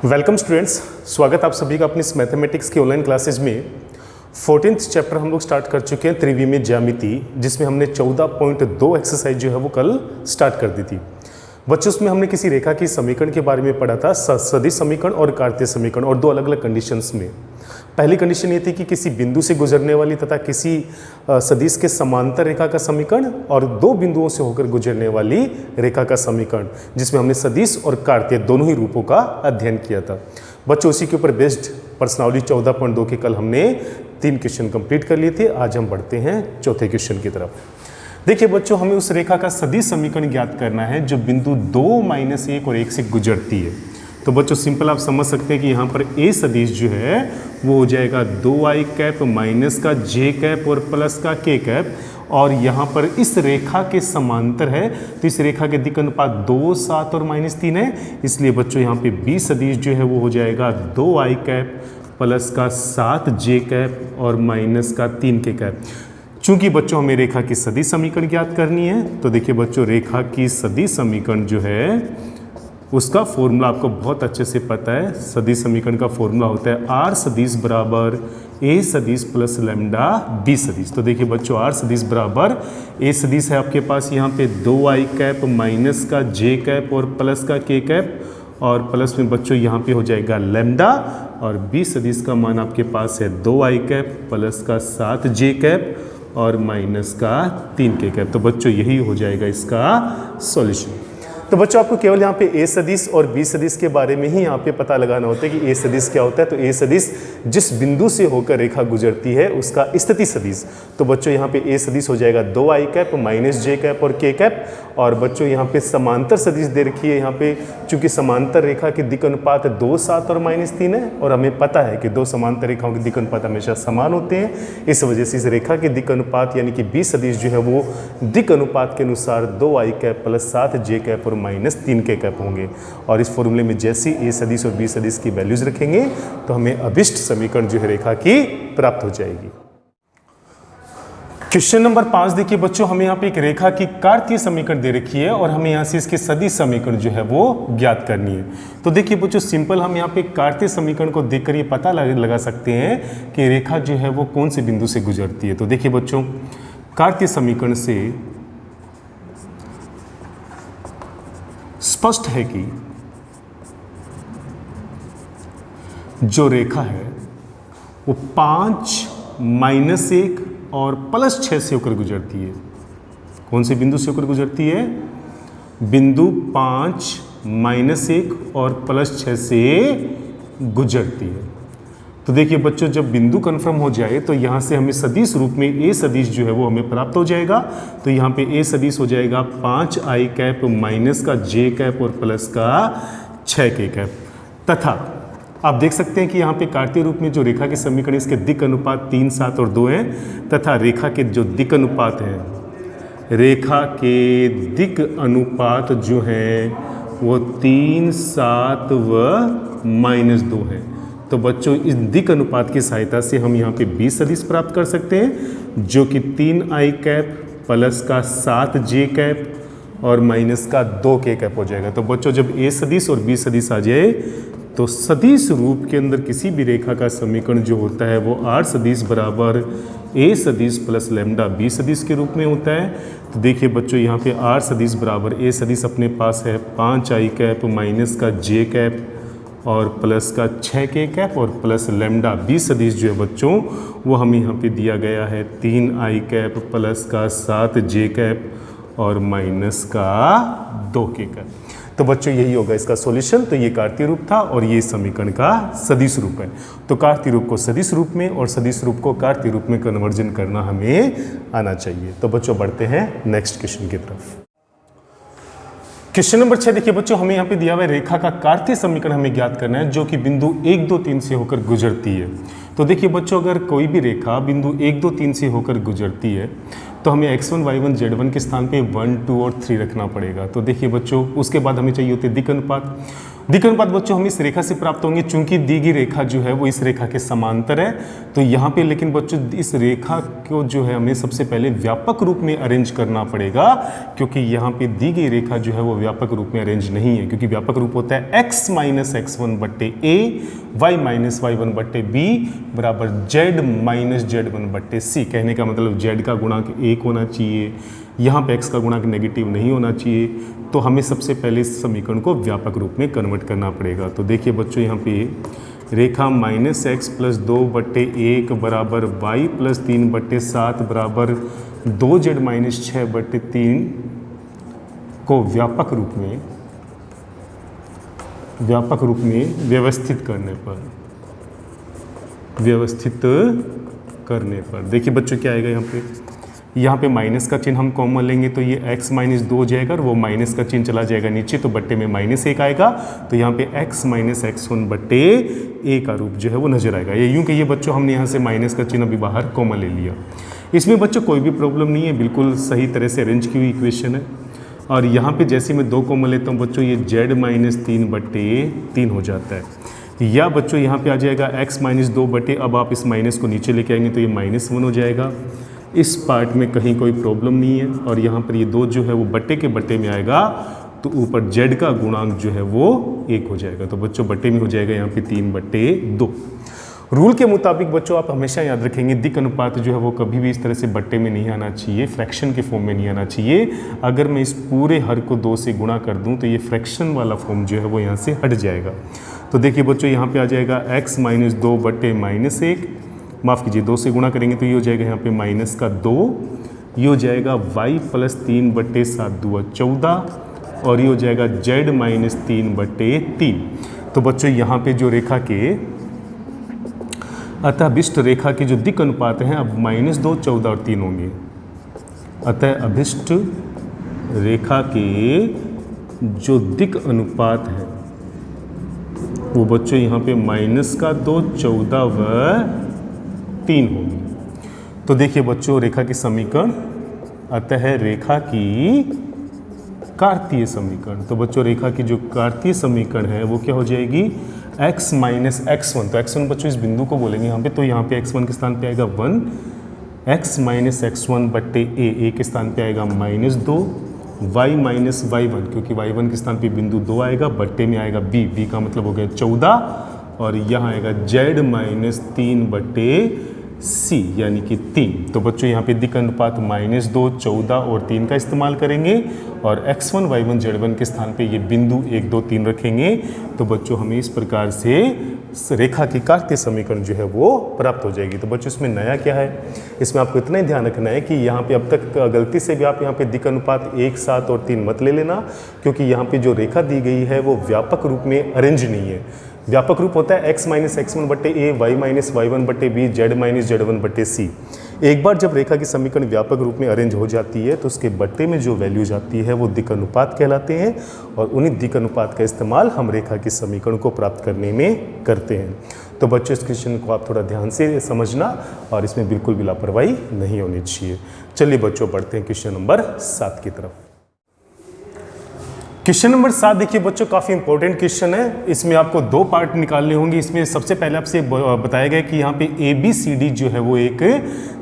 Welcome students, स्वागत आप सभी का अपनी इस मैथमेटिक्स की ऑनलाइन क्लासेज में 14th चैप्टर हम लोग स्टार्ट कर चुके हैं त्रिविमीय ज्यामिति, जिसमें हमने 14.2 एक्सरसाइज जो है वो कल स्टार्ट कर दी थी। बच्चों उसमें हमने किसी रेखा की समीकरण के बारे में पढ़ा था, सदिश समीकरण और कार्तीय समीकरण, और दो अलग अलग कंडीशंस में। पहली कंडीशन ये थी कि किसी बिंदु से गुजरने वाली तथा किसी सदिश के समांतर रेखा का समीकरण और दो बिंदुओं से होकर गुजरने वाली रेखा का समीकरण, जिसमें हमने सदिश और कार्तीय दोनों ही रूपों का अध्ययन किया था। बच्चों उसी के ऊपर बेस्ड पर्सनालिटी 14.2 के कल हमने 3 क्वेश्चन कंप्लीट कर लिए थे। आज हम बढ़ते हैं चौथे क्वेश्चन की तरफ। देखिए बच्चों, हमें उस रेखा का सदिश समीकरण ज्ञात करना है जो बिंदु 2, -1 और 1 से गुजरती है। तो बच्चों सिंपल आप समझ सकते हैं कि यहाँ पर ए सदिश जो है वो हो जाएगा 2i कैप माइनस का j कैप और प्लस का k कैप, और यहाँ पर इस रेखा के समांतर है तो इस रेखा के दिक् अनुपात 2, 7 और -3 है। इसलिए बच्चों यहाँ पे b सदिश जो है वो हो जाएगा 2i कैप प्लस का 7j कैप और माइनस का 3k कैप। चूंकि बच्चों हमें रेखा की सदिश समीकरण ज्ञात करनी है, तो देखिए बच्चों रेखा की सदिश समीकरण जो है उसका फॉर्मूला आपको बहुत अच्छे से पता है। सदिश समीकरण का फॉर्मूला होता है आर सदिश बराबर ए सदिश प्लस लैम्डा बी सदिश। तो देखिए बच्चों आर सदिश बराबर ए सदिश है आपके पास यहाँ पे 2i कैप माइनस का j कैप और प्लस का k कैप, और प्लस में बच्चों यहाँ पे हो जाएगा लैम्डा, और बी सदिश का मान आपके पास है 2i कैप प्लस का 7j कैप और माइनस का 3k कैप। तो बच्चों यही हो जाएगा इसका सॉल्यूशन। तो बच्चों आपको केवल यहाँ पे ए सदिश और बी सदिश के बारे में ही यहाँ पे पता लगाना होता है कि ए सदिश क्या होता है। तो ए सदिश जिस बिंदु से होकर रेखा गुजरती है उसका स्थिति सदिश। तो बच्चों यहाँ पे ए सदिश हो जाएगा 2i cap minus j cap और k कैप, और बच्चों यहाँ पे समांतर सदिश दे रखी है। यहाँ पे चूंकि समांतर रेखा के दिक् अनुपात 2, 7 और -3 है, और हमें पता है कि दो समांतर रेखाओं के दिक् अनुपात हमेशा समान होते हैं। इस वजह से इस रेखा के दिक् अनुपात यानी कि बी सदिश जो है वो दिक् अनुपात के अनुसार 2i cap plus 7j cap और -3k कैप होंगे। और इस फॉर्मूले में जैसे ए सदिश और बी सदिश की वैल्यूज रखेंगे तो हमें अभिष्ट समीकरण जो है रेखा की प्राप्त हो जाएगी। क्वेश्चन नंबर 5 देखिए बच्चों, हमें यहाँ पे एक रेखा की कार्तीय समीकरण दे रखी है और हमें यहाँ से इसके सदिश समीकरण जो है वो ज्ञात करनी है। तो देखिए बच्चों सिंपल हम यहाँ पे कार्तीय समीकरण को देखकर ये पता लगा सकते हैं कि रेखा जो है वो कौन से बिंदु से गुजरती है। तो देखिए बच्चों कार्तीय समीकरण से स्पष्ट है कि जो रेखा है वो 5, -1 और +6 से होकर गुजरती है। कौन से बिंदु से होकर गुजरती है? बिंदु 5, -1 और +6 से गुजरती है। तो देखिए बच्चों जब बिंदु कंफर्म हो जाए तो यहाँ से हमें सदिश रूप में ए सदिश जो है वो हमें प्राप्त हो जाएगा। तो यहाँ पे ए सदिश हो जाएगा 5i कैप माइनस का j कैप और प्लस का 6k कैप, तथा आप देख सकते हैं कि यहाँ पे कार्तीय रूप में जो रेखा के समीकरण इसके दिक् अनुपात 3, 7 और 2 हैं, तथा रेखा के जो दिक् अनुपात हैं, रेखा के दिक् अनुपात जो है वो 3, 7 व -2 है। तो बच्चों इस दिक् अनुपात की सहायता से हम यहाँ पे बी सदिश प्राप्त कर सकते हैं जो कि 3i कैप प्लस का 7j कैप और माइनस का 2k कैप हो जाएगा। तो बच्चों जब ए सदिश और बी सदिश आ जाए तो सदिश रूप के अंदर किसी भी रेखा का समीकरण जो होता है वो आर सदिश बराबर ए सदिश प्लस लैम्डा बी सदिश के रूप में होता है। तो देखिए बच्चों यहाँ पे आर सदिश बराबर ए सदिश अपने पास है 5i कैप माइनस का j कैप और प्लस का 6k कैप, और प्लस लैम्डा बी सदिश जो है बच्चों वो हमें यहाँ पे दिया गया है 3i कैप प्लस का 7j कैप और माइनस का 2k कैप। तो बच्चों यही होगा इसका सॉल्यूशन। तो ये कार्तीय रूप था और ये समीकरण का सदिश रूप है। तो कार्तीय रूप को सदिश रूप में और सदिश रूप को कार्तीय रूप में कन्वर्जन करना हमें आना चाहिए। तो बच्चों बढ़ते हैं नेक्स्ट क्वेश्चन की तरफ। क्वेश्चन नंबर 6 देखिए बच्चों, हमें यहाँ पे दिया हुआ रेखा का कार्तीय समीकरण हमें ज्ञात करना है जो कि बिंदु 1, 2, 3 से होकर गुजरती है। तो देखिए बच्चों अगर कोई भी रेखा बिंदु 1, 2, 3 से होकर गुजरती है तो हमें x1, y1, z1 के स्थान पे 1, 2 और 3 रखना पड़ेगा। तो देखिए बच्चों उसके बाद हमें चाहिए होते दिक् अनुपात। दिक् अनुपात बच्चों हम इस रेखा से प्राप्त होंगे, चूंकि दी गई रेखा जो है वो इस रेखा के समांतर है। तो यहाँ पे लेकिन बच्चों इस रेखा को जो है हमें सबसे पहले व्यापक रूप में अरेंज करना पड़ेगा, क्योंकि यहाँ पे दी गई रेखा जो है वो व्यापक रूप में अरेंज नहीं है, क्योंकि व्यापक रूप होता है x माइनस x1 बट्टे a, y माइनस y1 बट्टे b बराबर z माइनस z1 बट्टे c। कहने का मतलब z का गुणांक 1 होना चाहिए, यहाँ पे x का गुणांक नेगेटिव नहीं होना चाहिए। तो हमें सबसे पहले इस समीकरण को व्यापक रूप में कन्वर्ट करना पड़ेगा। तो देखिए बच्चों यहाँ पे रेखा माइनस एक्स प्लस 2 बट्टे 1 बराबर वाई प्लस 3 बट्टे 7 बराबर 2z माइनस 6 बट्टे 3 को व्यापक रूप में व्यवस्थित करने पर देखिए बच्चों क्या आएगा यहाँ पे माइनस का चिन्ह हम कॉमन लेंगे तो ये x माइनस 2 हो जाएगा और वो माइनस का चिन्ह चला जाएगा नीचे, तो बट्टे में -1 आएगा। तो यहाँ पे x माइनस x1 बट्टे a का रूप जो है वो नजर आएगा। ये यूँ कहिए बच्चों हमने यहाँ से माइनस का चिन्ह अभी बाहर कॉमन ले लिया। इसमें बच्चों कोई भी प्रॉब्लम नहीं है, बिल्कुल सही तरह से अरेंज की हुई इक्वेशन है। और यहाँ पर जैसे मैं 2 कॉमन लेता हूँ बच्चों ये z माइनस 3 बट्टे 3 हो जाता है, या बच्चों यहाँ पे आ जाएगा x माइनस 2 बटे, अब आप इस माइनस को नीचे लेके आएंगे तो ये -1 हो जाएगा। इस पार्ट में कहीं कोई प्रॉब्लम नहीं है। और यहाँ पर ये 2 जो है वो बट्टे के बट्टे में आएगा, तो ऊपर z का गुणांक जो है वो 1 हो जाएगा। तो बच्चों बट्टे में हो जाएगा यहाँ पे 3 बट्टे 2। रूल के मुताबिक बच्चों आप हमेशा याद रखेंगे दिक् अनुपात जो है वो कभी भी इस तरह से बट्टे में नहीं आना चाहिए, फ्रैक्शन के फॉर्म में नहीं आना चाहिए। अगर मैं इस पूरे हर को 2 से गुणा कर दूँ तो ये फ्रैक्शन वाला फॉर्म जो है वो यहाँ से हट जाएगा। तो देखिए बच्चों यहाँ पे आ जाएगा x माइनस 2 बट्टे -1, माफ़ कीजिए 2 से गुणा करेंगे तो ये हो जाएगा यहाँ पे माइनस का 2, ये हो जाएगा y प्लस 3 बट्टे 7 दूआ 14 और ये हो जाएगा z माइनस 3 बट्टे 3। तो बच्चों यहाँ पे जो रेखा के अतः अभिष्ट रेखा के जो दिक् अनुपात हैं अब -2, 14 और 3 होंगे। अतः अभिष्ट रेखा के जो दिक् अनुपात है वो बच्चों यहाँ पे -2, 14 व 3 होगी। तो देखिए बच्चों रेखा की समीकरण, अतः रेखा की कार्तीय समीकरण। तो बच्चों रेखा की जो कार्तीय समीकरण है वो क्या हो जाएगी x माइनस x1। तो x1 बच्चों इस बिंदु को बोलेंगे यहाँ पे, तो यहाँ पे x1 के स्थान पे आएगा 1, x माइनस x1 बट्टे a के स्थान पे आएगा -2, y माइनस y1 क्योंकि y1 के स्थान पे बिंदु 2 आएगा, बट्टे में आएगा b का मतलब हो गया 14 और यहाँ आएगा z माइनस 3 बट्टे c यानी कि 3। तो बच्चों यहाँ पे दिक् अनुपात -2, 14 और 3 का इस्तेमाल करेंगे और x1, y1, z1 के स्थान पे ये बिंदु 1, 2, 3 रखेंगे। तो बच्चों हमें इस प्रकार से रेखा की कार्तीय समीकरण जो है वो प्राप्त हो जाएगी। तो बच्चों इसमें नया क्या है, इसमें आपको इतना ही ध्यान रखना है कि यहाँ पे अब तक गलती से भी आप यहाँ पे दिक् अनुपात 1, 7 और 3 मत ले लेना, क्योंकि यहाँ पे जो रेखा दी गई है वो व्यापक रूप में अरेंज नहीं है। व्यापक रूप होता है x माइनस x1 बट्टे a, y माइनस y1 बट्टे b, z माइनस z1 बट्टे c। एक बार जब रेखा की समीकरण व्यापक रूप में अरेंज हो जाती है तो उसके बट्टे में जो वैल्यूज आती है वो दिक् अनुपात कहलाते हैं और उन्हीं दिक् अनुपात का इस्तेमाल हम रेखा की समीकरण को प्राप्त करने में करते हैं। तो बच्चों इस क्वेश्चन को आप थोड़ा ध्यान से समझना और इसमें बिल्कुल भी लापरवाही नहीं होनी चाहिए। चलिए बच्चों बढ़ते हैं क्वेश्चन नंबर 7 की तरफ। क्वेश्चन नंबर 7 देखिए बच्चों काफ़ी इंपॉर्टेंट क्वेश्चन है। इसमें आपको 2 पार्ट निकालने होंगे। इसमें सबसे पहले आपसे बताया गया कि यहाँ पे ABCD जो है वो एक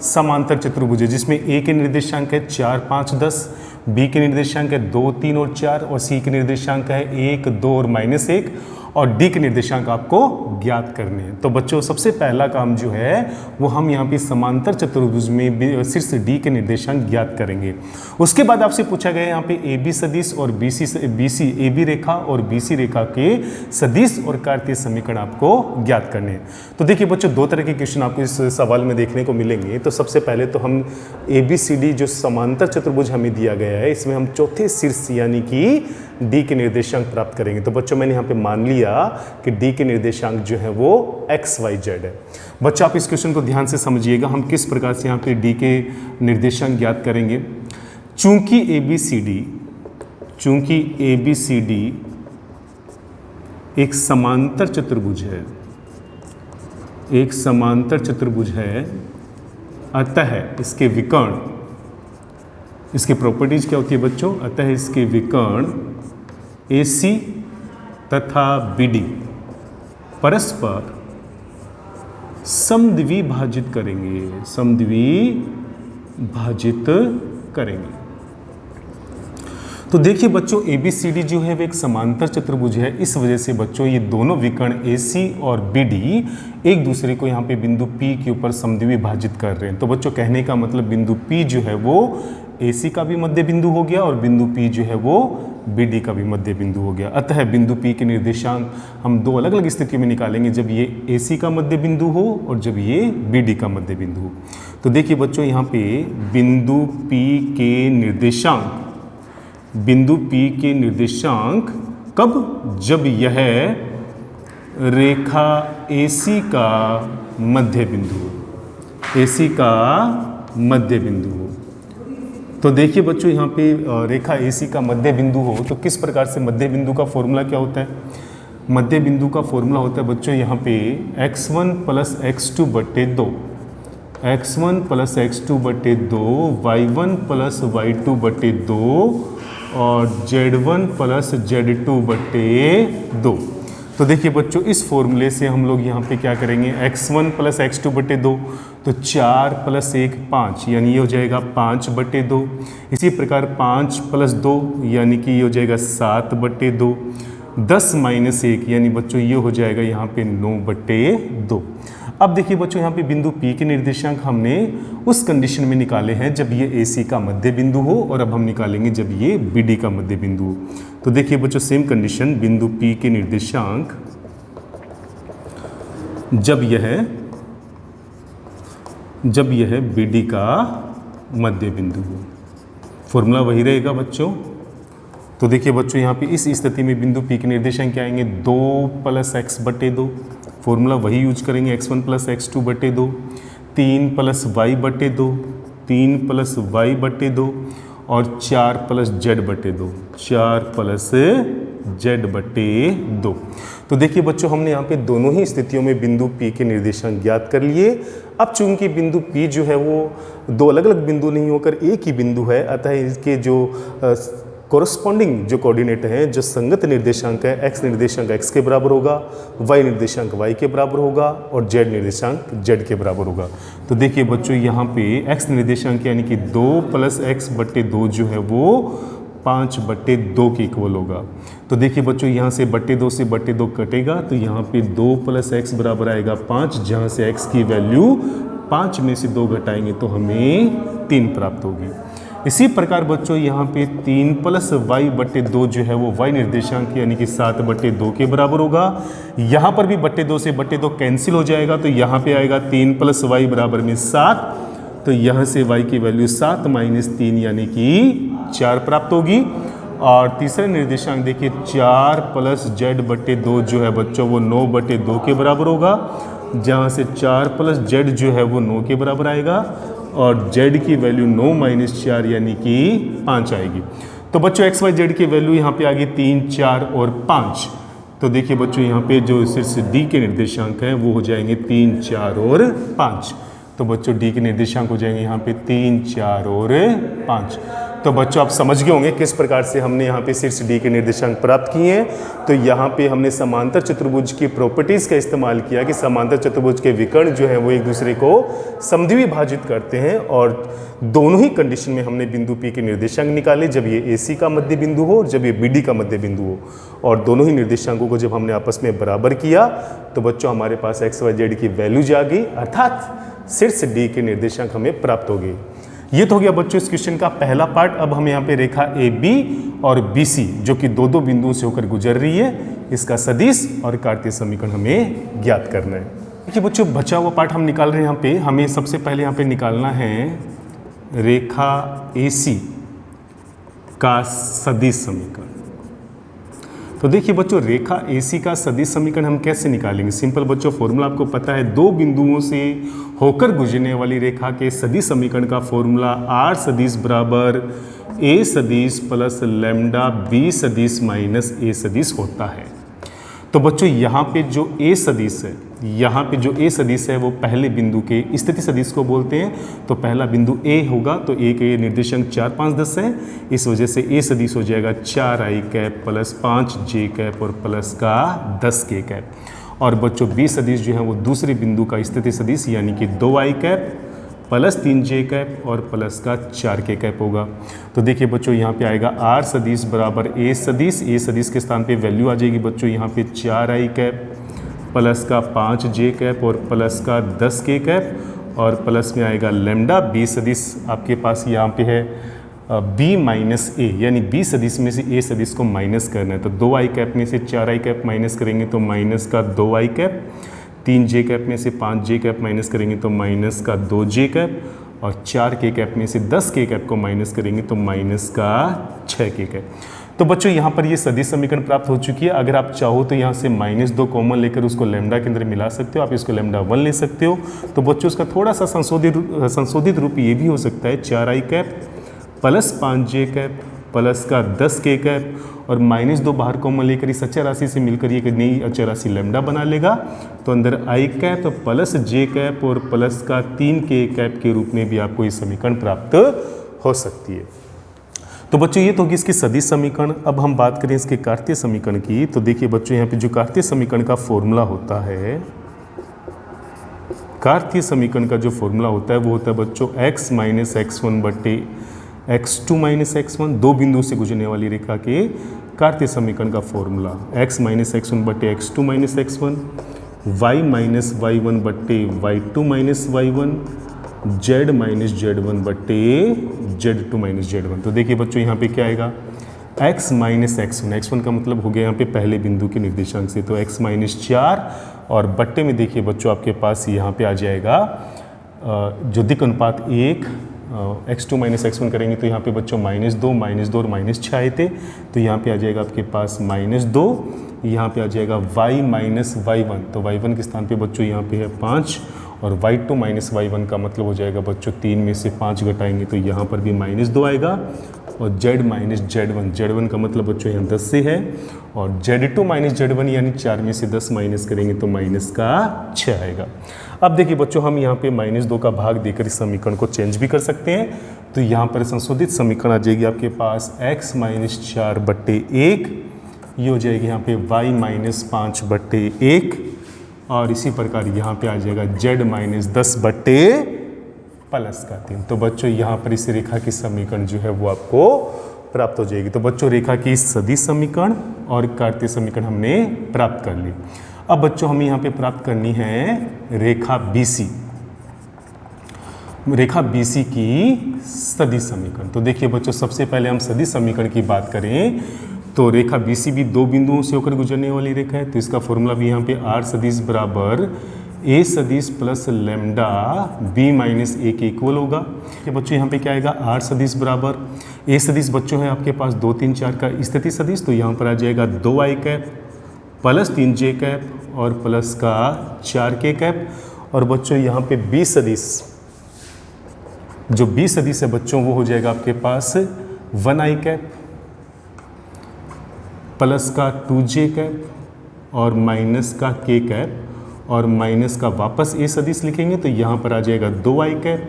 समांतर चतुर्भुज है जिसमें A के निर्देशांक है 4, 5, 10, B के निर्देशांक है 2, 3 और 4 और C के निर्देशांक है 1, 2 और -1 और D के निर्देशांक आपको ज्ञात करने हैं। तो बच्चों सबसे पहला काम जो है वो हम यहाँ पे समांतर चतुर्भुज में शीर्ष D के निर्देशांक ज्ञात करेंगे। उसके बाद आपसे पूछा गया यहाँ पे AB सदिश और AB रेखा और BC रेखा के सदिश और कार्तीय समीकरण आपको ज्ञात करने हैं। तो देखिए बच्चों 2 तरह के क्वेश्चन आपको इस सवाल में देखने को मिलेंगे। तो सबसे पहले तो हम ABCD जो समांतर चतुर्भुज हमें दिया गया है इसमें हम चौथे शीर्ष यानी कि D के निर्देशांक प्राप्त करेंगे। तो बच्चों मैंने यहाँ पे मान लिया कि D के निर्देशांक जो है वो x, y, z है। बच्चों आप इस क्वेश्चन को ध्यान से समझिएगा हम किस प्रकार से यहाँ पे D के निर्देशांक ज्ञात करेंगे। चूंकि ABCD एक समांतर चतुर्भुज है, अतः इसके विकर्ण, इसकी प्रॉपर्टीज क्या होती है बच्चों, अतः इसके विकर्ण AC तथा BD परस्पर समद्विभाजित करेंगे, समद्विभाजित करेंगे। तो देखिए बच्चों ABCD जो है वो एक समांतर चतुर्भुज है, इस वजह से बच्चों ये दोनों विकर्ण AC और BD एक दूसरे को यहाँ पे बिंदु P के ऊपर समद्विभाजित कर रहे हैं। तो बच्चों कहने का मतलब बिंदु P जो है वो AC का भी मध्य बिंदु हो गया और बिंदु P जो है वो BD का भी मध्य बिंदु हो गया। अतः बिंदु P के निर्देशांक हम दो अलग अलग स्थितियों में निकालेंगे, जब ये AC का मध्य बिंदु हो और जब ये BD का मध्य बिंदु हो। तो देखिए बच्चों यहाँ पे बिंदु P के निर्देशांक, बिंदु P के निर्देशांक कब, जब यह रेखा AC का मध्य बिंदु हो, AC का मध्य बिंदु हो। तो देखिए बच्चों यहाँ पे रेखा AC का मध्य बिंदु हो तो किस प्रकार से मध्य बिंदु का फॉर्मूला क्या होता है? मध्य बिंदु का फॉर्मूला होता है बच्चों यहाँ पे x1 प्लस x2 बटे 2, x1 प्लस x2 बटे 2, y1 प्लस y2 बटे 2 और z1 प्लस z2 बटे 2। तो देखिए बच्चों इस फॉर्मूले से हम लोग यहाँ पे क्या करेंगे, x1 प्लस x2 बटे 2 तो 4 प्लस 1 5 यानी ये हो जाएगा 5 बटे 2। इसी प्रकार 5 प्लस 2 यानी कि ये हो जाएगा 7 बटे 2। 10 माइनस 1 यानी बच्चों ये हो जाएगा यहाँ पे 9 बटे 2। अब देखिए बच्चों यहाँ पे बिंदु P के निर्देशांक हमने उस कंडीशन में निकाले हैं जब ये AC का मध्य बिंदु हो और अब हम निकालेंगे जब ये BD का मध्य बिंदु हो। तो देखिए बच्चों सेम कंडीशन, बिंदु P के निर्देशांक जब यह BD का मध्य बिंदु हो, फॉर्मूला वही रहेगा बच्चों। तो देखिए बच्चों यहाँ पे इस स्थिति में बिंदु P के निर्देशांक क्या आएंगे, 2 प्लस x बटे 2, फॉर्मूला वही यूज करेंगे x1 प्लस x2 बटे 2, 3 प्लस y बटे 2, 3 प्लस y बटे 2 और 4 प्लस z बटे 2, 4 प्लस z बटे 2। तो देखिए बच्चों हमने यहाँ पे दोनों ही स्थितियों में बिंदु P के निर्देशांक ज्ञात कर लिए। अब चूंकि बिंदु P जो है वो दो अलग अलग बिंदु नहीं होकर एक ही बिंदु है, अतः इसके जो कोरस्पॉन्डिंग जो कोऑर्डिनेट है, जो संगत निर्देशांक है, x निर्देशांक x के बराबर होगा, y निर्देशांक y के बराबर होगा और z निर्देशांक z के बराबर होगा। तो देखिए बच्चों यहाँ पे x निर्देशांक यानी कि 2 प्लस x बटे 2 जो है वो 5 बटे 2 के इक्वल होगा। तो देखिए बच्चों यहाँ से बटे 2 से बटे 2 कटेगा तो यहाँ पे 2 प्लस x बराबर आएगा 5, जहाँ से x की वैल्यू 5 में से 2 घटाएंगे तो हमें 3 प्राप्त होगी। इसी प्रकार बच्चों यहाँ पे 3 प्लस y बटे 2 जो है वो y निर्देशांक यानी कि 7 बटे 2 के बराबर होगा। यहाँ पर भी बटे 2 से बटे 2 कैंसिल हो जाएगा तो यहाँ पे आएगा 3 प्लस y बराबर में 7, तो यहाँ से y की वैल्यू 7 माइनस 3 यानी कि 4 प्राप्त होगी। और तीसरा निर्देशांक देखिए 4 प्लस z बटे 2 जो है बच्चों वो 9 बटे 2 के बराबर होगा, जहाँ से 4 प्लस z जो है वो 9 के बराबर आएगा और z की वैल्यू 9 माइनस 4 यानी कि 5 आएगी। तो बच्चों x y z की वैल्यू यहाँ पे आ गई 3, 4 और 5। तो देखिए बच्चों यहाँ पे जो शीर्ष D के निर्देशांक हैं वो हो जाएंगे 3, 4 और 5। तो बच्चों D के निर्देशांक हो जाएंगे यहाँ पे 3, 4 और 5। तो बच्चों आप समझ गए होंगे किस प्रकार से हमने यहाँ पे शीर्ष D के निर्देशांक प्राप्त किए हैं। तो यहाँ पे हमने समांतर चतुर्भुज की प्रॉपर्टीज़ का इस्तेमाल किया कि समांतर चतुर्भुज के विकर्ण जो है वो एक दूसरे को समद्विभाजित करते हैं और दोनों ही कंडीशन में हमने बिंदु P के निर्देशांक निकाले, जब ये AC का मध्य बिंदु हो और जब ये BD का मध्य बिंदु हो। और दोनों ही निर्देशांकों को जब हमने आपस में बराबर किया तो बच्चों हमारे पास x y z की वैल्यूज आ गई, अर्थात शीर्ष D के निर्देशांक हमें प्राप्त हो गए। ये तो हो गया बच्चों इस क्वेश्चन का पहला पार्ट। अब हम यहाँ पे रेखा AB और BC जो कि दो बिंदुओं से होकर गुजर रही है, इसका सदिश और कार्तीय समीकरण हमें ज्ञात करना है। देखिए बच्चों बचा हुआ पार्ट हम निकाल रहे हैं। यहाँ पे हमें सबसे पहले यहाँ पे निकालना है रेखा AC का सदिश समीकरण। तो देखिए बच्चों रेखा AC का सदिश समीकरण हम कैसे निकालेंगे। सिंपल बच्चों फॉर्मूला आपको पता है, दो बिंदुओं से होकर गुजरने वाली रेखा के सदिश समीकरण का फॉर्मूला R सदिश बराबर A सदिश प्लस लैम्डा B सदिश माइनस A सदिश होता है। तो बच्चों यहाँ पे जो ए सदिश है, यहाँ पे जो ए सदिश है वो पहले बिंदु के स्थिति सदिश को बोलते हैं। तो पहला बिंदु ए होगा, तो ए के निर्देशांक 4, 5, 10 है, इस वजह से ए सदिश हो जाएगा 4i cap plus 5j cap और प्लस का 10k कैप। और बच्चों बी सदिश जो है वो दूसरे बिंदु का स्थिति सदिश यानी कि 2i cap plus 3j cap और प्लस का 4k कैप होगा। तो देखिए बच्चों यहाँ पे आएगा आर सदिश बराबर ए सदिश, ए सदिश के स्थान पे वैल्यू आ जाएगी बच्चों यहाँ पे 4i कैप प्लस का 5j कैप और प्लस का 10k कैप और प्लस में आएगा लेमडा। बी सदिश आपके पास यहाँ पे है b माइनस ए, यानी बी सदिश में से ए सदिश को माइनस करना है। तो 2i कैप में से 4i कैप माइनस करेंगे तो माइनस का 2i कैप, 3j कैप में से 5j कैप माइनस करेंगे तो माइनस का 2j कैप और 4k कैप में से 10k कैप को माइनस करेंगे तो माइनस का 6k कैप। तो बच्चों यहाँ पर ये सदिश समीकरण प्राप्त हो चुकी है। अगर आप चाहो तो यहाँ से -2 कॉमन लेकर उसको लैम्डा के अंदर मिला सकते हो, आप इसको लैम्डा 1 ले सकते हो। तो बच्चों उसका थोड़ा सा संशोधित रूप ये भी हो सकता है 4i cap plus 5j cap plus का 10k कैप और -2 बाहर कॉमन लेकर इस अचर राशि से मिलकर ये एक नई अचर राशि लैम्डा बना लेगा। तो अंदर i cap plus j cap और प्लस का 3k कैप के रूप में भी आपको ये समीकरण प्राप्त हो सकती है। तो बच्चों ये तो होगी इसकी सदिश समीकरण। अब हम बात करें इसके कार्तीय समीकरण की। तो देखिए बच्चों यहाँ पे जो कार्तीय समीकरण का फॉर्मूला होता है, कार्तीय समीकरण का जो फॉर्मूला होता है वो होता है बच्चों x माइनस x1 बटे x2 माइनस x1, दो बिंदुओं से गुजरने वाली रेखा के कार्तीय समीकरण का फॉर्मूला x माइनस x1 बटे x2 minus x1, y minus y1 बटे y2 minus y1, z minus z1 बटे z2 माइनस z1। तो देखिए बच्चों यहाँ पे क्या आएगा x माइनस x1, x1 का मतलब हो गया यहाँ पे पहले बिंदु के निर्देशांक से, तो x माइनस 4 और बट्टे में देखिए बच्चों आपके पास यहाँ पे आ जाएगा जो दिक् अनुपात 1, x2 माइनस x1 करेंगे तो यहाँ पे बच्चों -2 और -6 आए थे, तो यहाँ पे आ जाएगा आपके पास -2, यहाँ पे आ जाएगा y माइनस y1, तो y1 के स्थान पे बच्चों यहाँ पे है 5 और y2 माइनस y1 का मतलब हो जाएगा बच्चों 3 में से 5 घटाएंगे तो यहाँ पर भी -2 आएगा और z माइनस z1 का मतलब बच्चों यहाँ 10 से है और z2 माइनस z1 यानी 4 में से 10 माइनस करेंगे तो माइनस का 6 आएगा। अब देखिए बच्चों हम यहाँ पे -2 का भाग देकर इस समीकरण को चेंज भी कर सकते हैं। तो यहाँ पर संशोधित समीकरण आ जाएगी आपके पास x माइनस 4 बट्टे 1, ये हो जाएगी यहाँ पे y माइनस 5 बट्टे 1 और इसी प्रकार यहाँ पे आ जाएगा z माइनस 10 बट्टे प्लस का 3। तो बच्चों यहाँ पर इस रेखा की समीकरण जो है वो आपको प्राप्त हो जाएगी। तो बच्चों रेखा की सदिश समीकरण और कार्तीय समीकरण हमने प्राप्त कर ली। अब बच्चों हमें यहाँ पे प्राप्त करनी है रेखा BC, रेखा BC की सदिश समीकरण। तो देखिए बच्चों सबसे पहले हम सदिश समीकरण की बात करें तो रेखा BC भी दो बिंदुओं से होकर गुजरने वाली रेखा है, तो इसका फॉर्मूला भी यहाँ पे r सदिश बराबर a सदिश plus lambda b minus a के इक्वल होगा। ये बच्चों यहाँ पे क्या आएगा r सदिश बराबर a सदिश बच्चों है आपके पास 2, 3, 4 का स्थिति सदिश, तो यहाँ पर आ जाएगा 2i cap plus 3j cap और प्लस का 4k कैप और बच्चों यहाँ पे b सदिश, जो b सदिश है बच्चों वो हो जाएगा आपके पास 1i कैप प्लस का 2j कैप और माइनस का k कैप और माइनस का वापस a सदिश लिखेंगे तो यहाँ पर आ जाएगा 2i कैप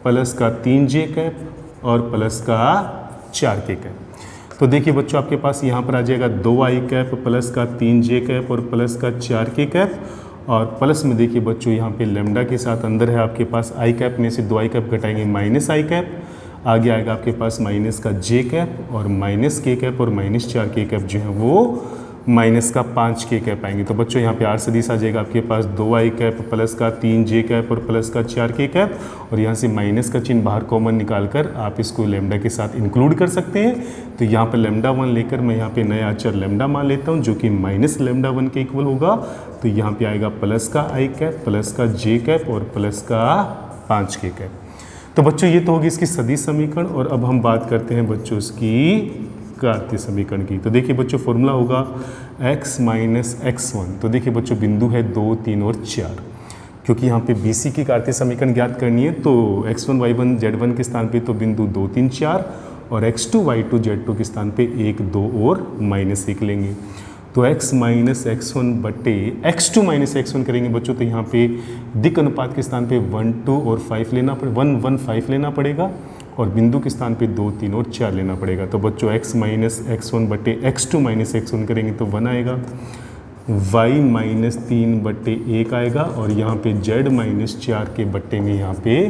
प्लस का 3j कैप और प्लस का 4k कैप। तो देखिए बच्चों आपके पास यहाँ पर आ जाएगा 2i कैप प्लस का 3j कैप और प्लस का 4k कैप और प्लस में देखिए बच्चों यहाँ पे लेमडा के साथ अंदर है आपके पास i कैप में से 2i कैप घटाएंगे माइनस i कैप, आगे आएगा आपके पास माइनस का j कैप और माइनस k कैप और माइनस 4k कैप जो है वो माइनस का 5k कैप आएंगे। तो बच्चों यहाँ पे r सदिश आ जाएगा आपके पास 2i कैप प्लस का 3j कैप और प्लस का 4k कैप और यहाँ से माइनस का चिन्ह बाहर कॉमन निकालकर आप इसको लेमडा के साथ इंक्लूड कर सकते हैं। तो यहाँ पर लेमडा 1 लेकर मैं यहाँ पे नया अचर लेमडा मान लेता हूँ जो कि माइनस लेमडा 1 के इक्वल होगा। तो यहाँ पे आएगा प्लस का i कैप प्लस का j कैप और प्लस का 5k कैप। तो बच्चों ये तो होगी इसकी सदिश समीकरण और अब हम बात करते हैं बच्चों इसकी कार्तीय समीकरण की। तो देखिए बच्चों फॉर्मूला होगा x माइनस x1। तो देखिए बच्चों बिंदु है 2, 3 और 4, क्योंकि यहाँ पे BC की कार्तीय समीकरण ज्ञात करनी है तो x1 y1 z1 के स्थान पे तो बिंदु 2, 3, 4 और x2 y2 z2 के स्थान पे 1, 2 और -1 लेंगे। तो x माइनस x1 बटे x2 माइनस x1 करेंगे बच्चों, तो यहाँ पे दिक् अनुपात के स्थान पे 1 2 और 5 लेना पड़े 1 1 5 लेना पड़ेगा, और बिंदु के स्थान पे 2 3 और 4 लेना पड़ेगा। तो बच्चों x माइनस x1 बटे x2 माइनस x1 करेंगे तो 1 आएगा, y माइनस 3 बटे 1 आएगा, और यहाँ पे z माइनस 4 के बट्टे में यहाँ पे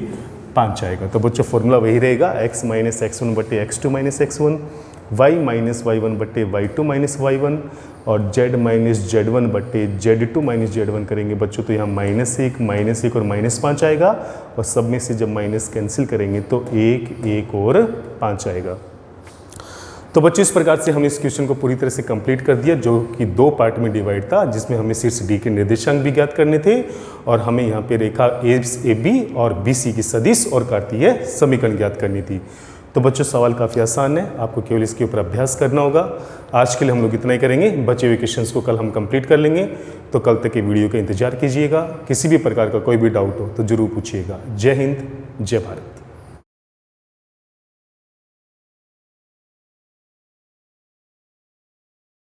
5 आएगा। तो बच्चों फॉर्मूला वही रहेगा, x माइनस x1 बटे x2 minus x1, y minus y1 बटे y2 माइनस y1, और z माइनस z1 बटे z2 माइनस z1 करेंगे बच्चों, तो यहाँ -1 और -5 आएगा, और सब में से जब माइनस कैंसिल करेंगे तो 1 1 और 5 आएगा। तो बच्चों इस प्रकार से हमने इस क्वेश्चन को पूरी तरह से कंप्लीट कर दिया, जो कि 2 पार्ट में डिवाइड था, जिसमें हमें शीर्ष डी के निर्देशांक भी ज्ञात करने थे, और हमें यहाँ पे रेखा AB और BC की सदिश और कार्तीय समीकरण ज्ञात करनी थी। तो बच्चों सवाल काफ़ी आसान है, आपको केवल इसके ऊपर अभ्यास करना होगा। आज के लिए हम लोग इतना ही करेंगे, बचे हुए क्वेश्चंस को कल हम कंप्लीट कर लेंगे। तो कल तक के वीडियो का इंतजार कीजिएगा। किसी भी प्रकार का कोई भी डाउट हो तो जरूर पूछिएगा। जय हिंद, जय भारत।